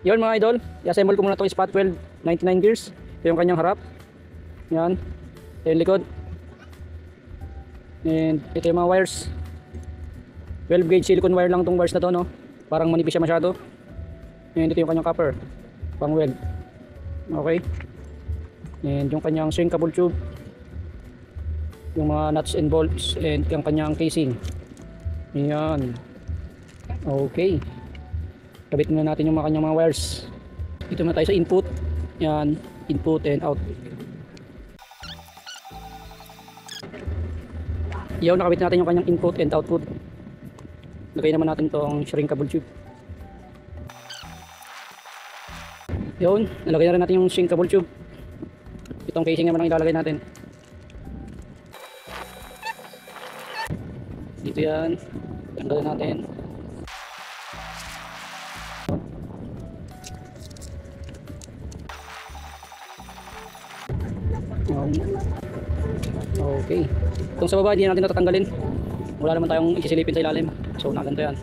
Yun mga idol, i-assemble ko muna itong Spot Weld 99 gears. Ito yung kanyang harap. Yan. Ito yung likod. And ito yung mga wires. 12 gauge silicone wire lang itong wires na to, no? Parang manipis siya masyado. And ito yung kanyang copper. Pang weld. Okay. And yung kanyang shrinkable tube. Yung mga nuts and bolts. And yung kanyang casing. Yan. Okay. Kabit na natin yung kanyang mga wires. Dito na tayo sa input. Yan, input and out. Yan, nakabit natin yung kanyang input and output. Lagay naman natin tong shrinkable tube. Yun, nalagay na rin natin yung shrinkable tube. Itong casing naman ang ilalagay natin. Dito yan, tanggalin natin. Okay. Itong sa baba, hindi natin natatanggalin. Wala naman tayong isisilipin sa ilalim. So, nakaganto yan.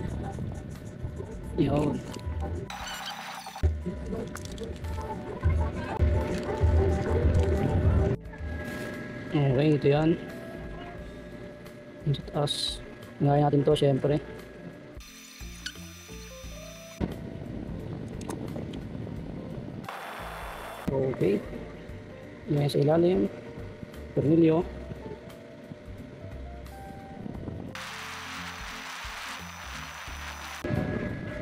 Yun. Okay, ito yan. Yung sa taas. Ngayon natin to, syempre. Okay. Ngayon sa ilalim. Tornilyo.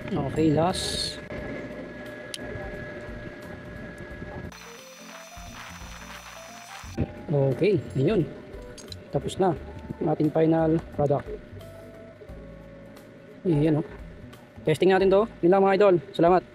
Okay, last. Okay, ayun. Tapos na ang ating final product. Ayan, oh. Testing natin to. Yun lang mga idol. Salamat.